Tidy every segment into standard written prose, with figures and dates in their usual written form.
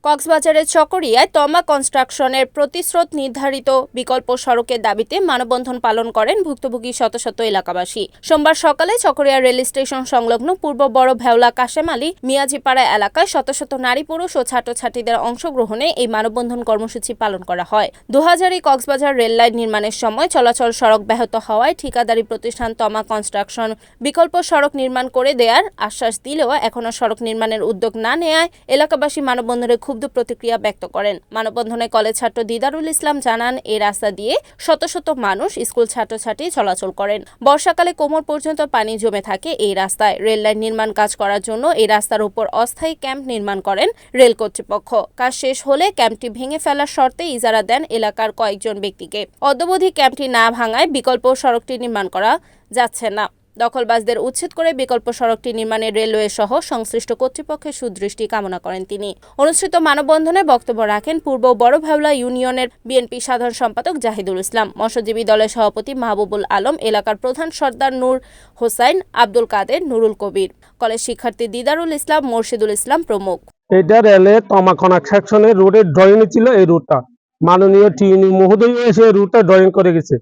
কক্সবাজারের চকরিয়ায় তমা কনস্ট্রাকশনের প্রতিশ্রুত নির্ধারিত বিকল্প সড়কের দাবিতে মানববন্ধন পালন করেন ভুক্তভোগী শত শত এলাকাবাসী। সোমবার সকালে চকরিয়া রেল স্টেশন সংলগ্ন পূর্ব বড় ভেওলা কাশেম আলী মিয়াজিপাড়া এলাকায় শত শত নারী পুরুষ ও ছাত্রছাত্রীদের অংশগ্রহণে এই মানববন্ধন কর্মসূচি পালন করা হয়। ২০০০ কক্সবাজার রেল লাইন নির্মাণের সময় চলাচল সড়ক ব্যাহত হওয়ায় ঠিকাদারি প্রতিষ্ঠান তমা কনস্ট্রাকশন বিকল্প সড়ক নির্মাণ করে দেওয়ার আশ্বাস দিলেও এখনও সড়ক নির্মাণের উদ্যোগ না নেওয়ায় এলাকাবাসী মানববন্ধনে ক্ষুব্ধ প্রতিক্রিয়া ব্যক্ত করেন। মানববন্ধনে কলেজ ছাত্র দিদারুল ইসলাম জানান, এই রাস্তা দিয়ে শত শত মানুষ, স্কুল ছাত্রছাত্রী চলাচল করেন। বর্ষাকালে কোমর পর্যন্ত পানি জমে থাকে এই রাস্তায়। রেল লাইন নির্মাণ কাজ করার জন্য এই রাস্তার উপর অস্থায়ী ক্যাম্প নির্মাণ করেন রেল কর্তৃপক্ষ। কাজ শেষ হলে ক্যাম্পটি ভেঙে ফেলার শর্তে ইজারা দেন এলাকার কয়েকজন ব্যক্তিকে। অদ্যাবধি ক্যাম্পটি না ভাঙায় বিকল্প সড়কটি নির্মাণ করা যাচ্ছে না। দখলবাজদের উচ্ছেদ করে বিকল্প সড়কটি নির্মাণে রেলওয়ে সহ সংশ্লিষ্ট কর্তৃপক্ষের সুদৃষ্টি কামনা করেন তিনি। অনুষ্ঠিত মানববন্ধনে বক্তব্য রাখেন পূর্ব বড় ভেওলা ইউনিয়নের বিএনপি সাধারণ সম্পাদক জাহিদুল ইসলাম, মৎস্যজীবী দলের সভাপতি মাহবুবুল আলম, এলাকার প্রধান সর্দার নূর হোসাইন, আব্দুল কাদের, নুরুল কবির, কলেজ শিক্ষার্থী দিদারুল ইসলাম, মোর্শেদুল ইসলাম প্রমুখ। এটা রেলে তমা কনস্ট্রাকশনের রোডের ড্রয়িং ছিল। এই রুটটা মাননীয় টিউনি মহোদয় এসে রুটটা ড্রয়িং করে গেছে।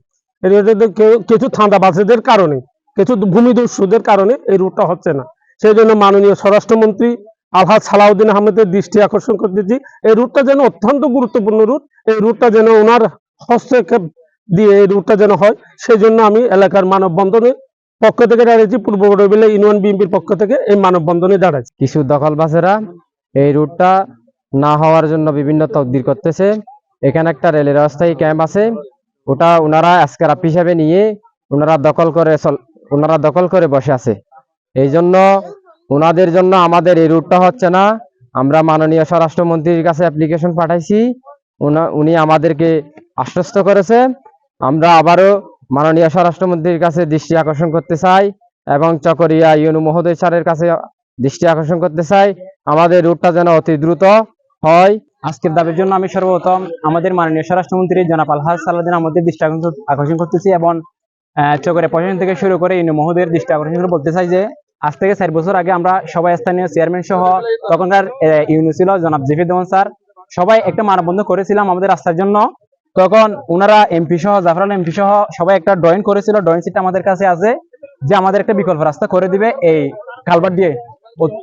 এই রুটে কিছু ঠান্ডাবাজদের কারণে, কিছু ভূমিদস্যুদের কারণে এই রুটটা হচ্ছে না। সেই জন্য মাননীয় স্বরাষ্ট্রমন্ত্রী আলহাজ সালাউদ্দিন আহমেদের দৃষ্টি আকর্ষণ করতেছি, এই রুটটা যেন অত্যন্ত গুরুত্বপূর্ণ রুট, এই রুটটা যেন ওনার হস্তক্ষেপ দিয়ে এই রুটটা যেন হয়। সেই জন্য আমি এলাকার মানববন্ধনের পক্ষ থেকে দাঁড়িয়েছি, পূর্ব বড়বিলা ইউনিয়ন বিএনপির পক্ষ থেকে এই মানববন্ধনে দাঁড়াচ্ছি। কিছু দখলবাজেরা এই রুটটা না হওয়ার জন্য বিভিন্ন তদবির করতেছে। এখানে একটা রেলের অস্থায়ী ক্যাম্প আছে, ওটা ওনারা স্ক্র্যাপ হিসাবে নিয়ে ওনারা দখল করে বসে আছে। এই জন্য ওনাদের জন্য আমাদের এই রুটটা হচ্ছে না। আমরা মাননীয় স্বরাষ্ট্রমন্ত্রীর কাছে অ্যাপ্লিকেশন পাঠাইছি, উনি আমাদেরকে আশ্বস্ত করেছে। আমরা আবারও মাননীয় স্বরাষ্ট্রমন্ত্রীর কাছে দৃষ্টি আকর্ষণ করতে চাই এবং চকরিয়া ইউনু মহোদয় স্যারের কাছে দৃষ্টি আকর্ষণ করতে চাই, আমাদের রুটটা যেন অতি দ্রুত হয়। আজকের দাবির জন্য আমি সর্বপ্রথম আমাদের মাননীয় স্বরাষ্ট্রমন্ত্রী জনাব আলহাজ সালাউদ্দিন আমাদের দৃষ্টি আকর্ষণ করতেছি এবং চকরিয়া প্রশাসন থেকে শুরু করে ইউনু মহোদয়ের দৃষ্টি আকর্ষণ করে বলতে চাই যে আজ থেকে 4 বছর আগে আমরা সবাই স্থানীয় চেয়ারম্যান সহ তখনকার ইউনু ছিল জনাব জিফিদুমান স্যার, সবাই একটা মানববন্ধন করেছিলাম আমাদের রাস্তার জন্য। তখন ওনারা এমপি সহ জাফরাল এমপি সহ সবাই একটা ড্রয়িং করেছিল। ড্রয়িং সিটটা আমাদের কাছে আছে যে আমাদের একটা বিকল্প রাস্তা করে দিবে এই কালভার্ট দিয়ে।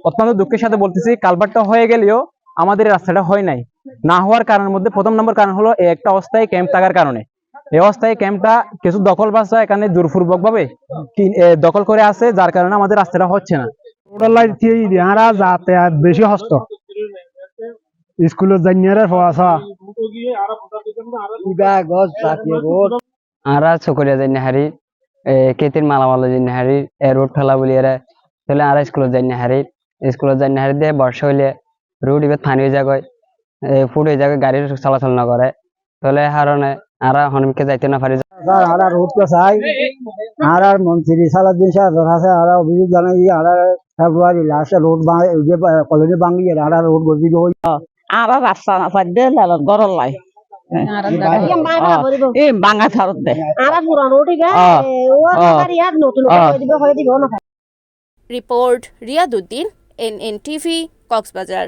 অত্যন্ত দুঃখের সাথে বলতেছি, কালভার্টটা হয়ে গেলেও আমাদের রাস্তাটা হয় নাই। না হওয়ার কারণের মধ্যে প্রথম নম্বর কারণ হলো এই একটা অস্থায়ী ক্যাম্প থাকার কারণে। এই অস্থায়ী ক্যাম্পটা কিছু দখলবাজরা এখানে জোরপূর্বক ভাবে দখল করে আছে, যার কারণে আমাদের রাস্তাটা হচ্ছে না। যাতায়াত বেশি হস্ত স্কুলের আমরা চকরিয়া যাই নাহারি কেতির মালামাল যাই নাহারি রোড ফেলা বলি এরা তাহলে আর স্কুলে যাই নাহারি দিয়ে বর্ষা হইলে রোড এবার থানি হয়ে যায়, ফুট হয়ে যায়, গাড়ির চলাচল না করে, তাহলে হারণে আর হনমকে যাইতে না পারি। রোডটা চাই আর মন্ত্রী সালাউদ্দিন সাহেবের কাছে আর অভিযোগ জানাই আর ফেব্রুয়ারি লাস্টে রোড কলোনি ভাঙি আর রোড গজি আর রাস্তা না পাইলে গরল লাই বাঙা ছাড়ত দে রিপোর্ট রিয়াদউদ্দিন, NNTV, কক্সবাজার।